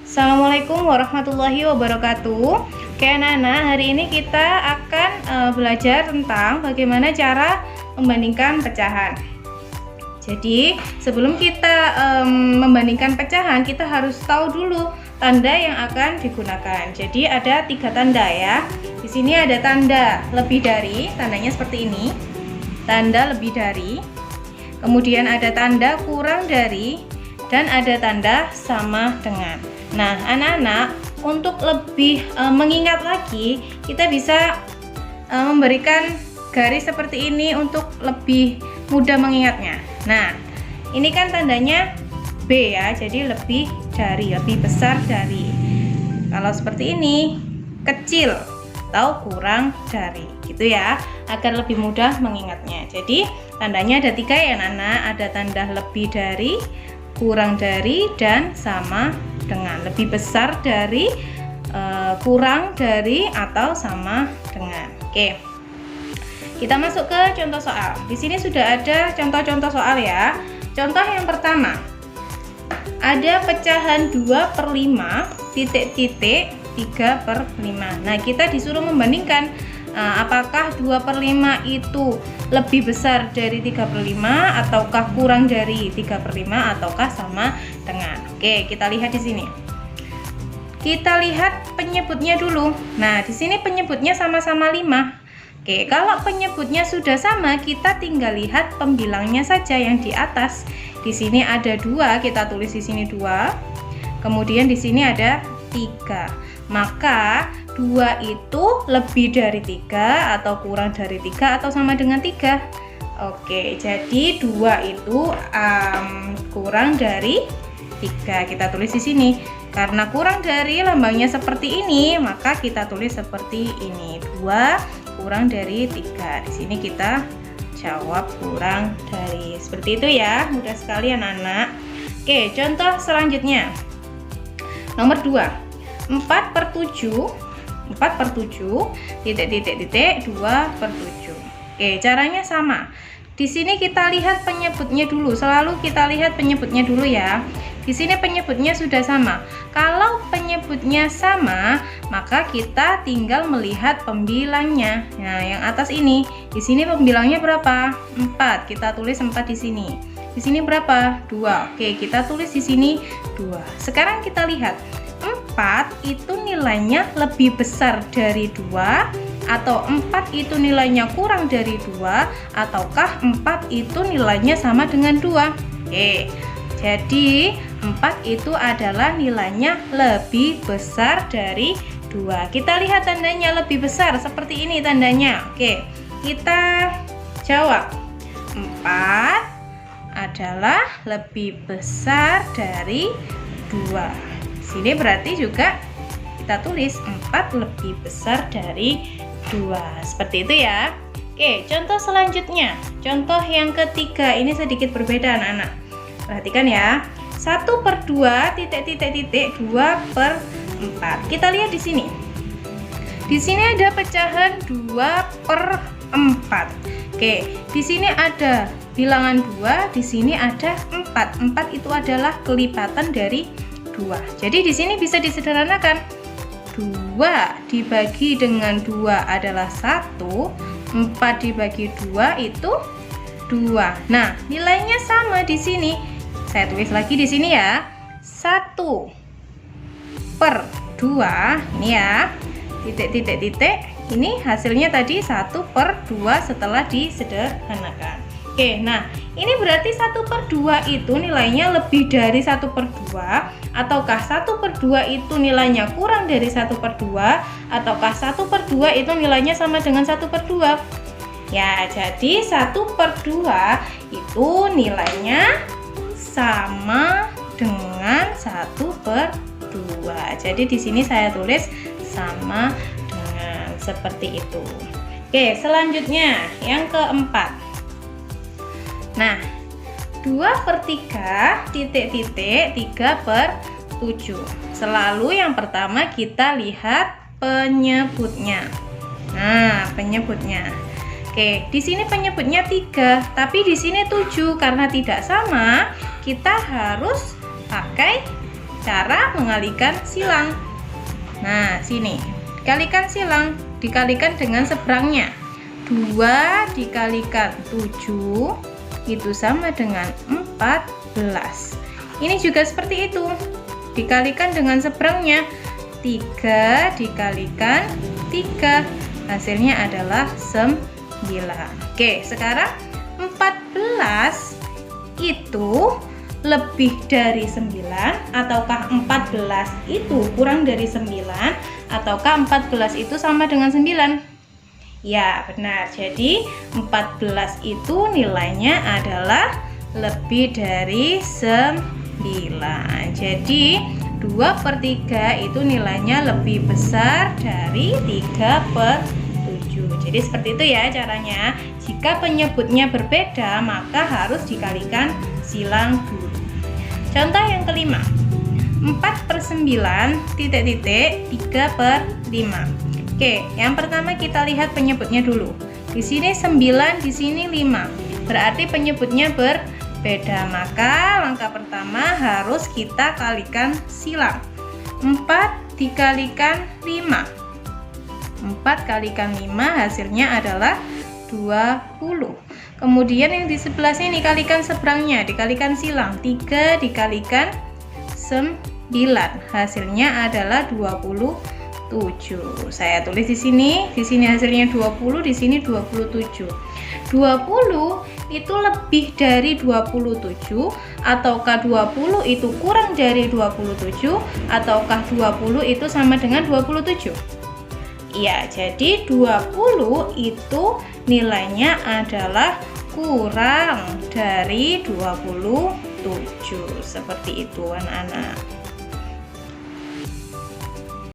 Assalamualaikum warahmatullahi wabarakatuh. Oke anak-anak, hari ini kita akan belajar tentang bagaimana cara membandingkan pecahan. Jadi sebelum kita membandingkan pecahan, kita harus tahu dulu tanda yang akan digunakan. Jadi ada 3 tanda ya. Di sini ada tanda lebih dari, tandanya seperti ini. Tanda lebih dari. Kemudian ada tanda kurang dari, dan ada tanda sama dengan. Nah, anak-anak, untuk lebih mengingat lagi, kita bisa memberikan garis seperti ini untuk lebih mudah mengingatnya. Nah, ini kan tandanya B ya, jadi lebih dari, lebih besar dari. Kalau seperti ini, kecil atau kurang dari, gitu ya, agar lebih mudah mengingatnya. Jadi tandanya ada 3 ya anak-anak, ada tanda lebih dari, kurang dari, dan sama dengan. Lebih besar dari, kurang dari, atau sama dengan. Oke, kita masuk ke contoh soal. Di sini sudah ada contoh-contoh soal ya. Contoh yang pertama, ada pecahan 2/5 titik-titik 3/5. Nah, kita disuruh membandingkan apakah 2/5 itu lebih besar dari 3/5 ataukah kurang dari 3/5 ataukah sama dengan. Oke, kita lihat di sini. Kita lihat penyebutnya dulu. Nah, di sini penyebutnya sama-sama 5. Oke, kalau penyebutnya sudah sama, kita tinggal lihat pembilangnya saja yang di atas. Di sini ada 2, kita tulis di sini 2. Kemudian di sini ada 3. Maka 2 itu lebih dari 3 atau kurang dari 3 atau sama dengan 3. Oke, jadi 2 itu kurang dari 3. Kita tulis di sini. Karena kurang dari lambangnya seperti ini, maka kita tulis seperti ini. 2 kurang dari 3. Di sini kita jawab kurang dari. Seperti itu ya. Mudah sekali anak-anak. Oke, contoh selanjutnya. Nomor 2. 4/7 titik-titik-titik 2/7. Oke, caranya sama. Di sini kita lihat penyebutnya dulu. Selalu kita lihat penyebutnya dulu ya. Di sini penyebutnya sudah sama. Kalau penyebutnya sama, maka kita tinggal melihat pembilangnya. Nah, yang atas ini. Di sini pembilangnya berapa? 4. Kita tulis 4 di sini. Di sini berapa? 2. Oke, kita tulis di sini 2. Sekarang kita lihat. 4 itu nilainya lebih besar dari 2 atau 4 itu nilainya kurang dari 2 ataukah 4 itu nilainya sama dengan 2. Oke, jadi 4 itu adalah nilainya lebih besar dari 2. Kita lihat tandanya lebih besar seperti ini tandanya. Oke, kita jawab 4 adalah lebih besar dari 2. Sini berarti juga kita tulis 4 lebih besar dari 2. Seperti itu ya. Oke, contoh selanjutnya. Contoh yang ketiga ini sedikit berbeda anak-anak. Perhatikan ya. 1/2 titik-titik-titik 2/4. Kita lihat di sini. Di sini ada pecahan 2/4. Oke, di sini ada bilangan 2, di sini ada 4. 4 itu adalah kelipatan dari 2. Jadi di sini bisa disederhanakan. 2 dibagi dengan 2 adalah 1, 4 dibagi 2 itu 2. Nah, nilainya sama di sini. Saya tulis lagi di sini ya. 1/2 ini ya. Titik-titik-titik. Ini hasilnya tadi 1/2 setelah disederhanakan. Oke, nah ini berarti 1/2 itu nilainya lebih dari 1/2 ataukah 1/2 itu nilainya kurang dari 1/2 ataukah 1/2 itu nilainya sama dengan 1/2. Ya, jadi 1/2 itu nilainya sama dengan 1/2. Jadi di sini saya tulis sama dengan seperti itu. Oke, selanjutnya yang keempat. Nah, 2/3 titik-titik 3/7. Selalu yang pertama kita lihat penyebutnya. Nah, penyebutnya. Oke, di sini penyebutnya 3, tapi di sini 7 karena tidak sama, kita harus pakai cara mengalihkan silang. Nah, sini dikalikan silang, dikalikan dengan seberangnya. 2 dikalikan 7 itu sama dengan 14. Ini juga seperti itu, dikalikan dengan seberangnya. 3 dikalikan 3, hasilnya adalah 9. Oke, sekarang 14 itu lebih dari 9, ataukah 14 itu kurang dari 9, ataukah 14 itu sama dengan 9? Ya, benar. Jadi 14 itu nilainya adalah lebih dari 9. Jadi 2/3 itu nilainya lebih besar dari 3/7. Jadi seperti itu ya caranya. Jika penyebutnya berbeda, maka harus dikalikan silang dulu. Contoh yang kelima, 4/9 titik-titik 3/5. Oke, yang pertama kita lihat penyebutnya dulu. Di sini 9, di sini 5. Berarti penyebutnya berbeda. Maka langkah pertama harus kita kalikan silang. 4 dikalikan 5. 4 kalikan 5 hasilnya adalah 20. Kemudian yang di sebelah sini kalikan seberangnya, dikalikan silang. 3 dikalikan 9, hasilnya adalah 27. Saya tulis di sini hasilnya 20, di sini 27. 20 itu lebih dari 27, ataukah 20 itu kurang dari 27, ataukah 20 itu sama dengan 27? Iya, jadi 20 itu nilainya adalah kurang dari 27. Seperti itu anak-anak.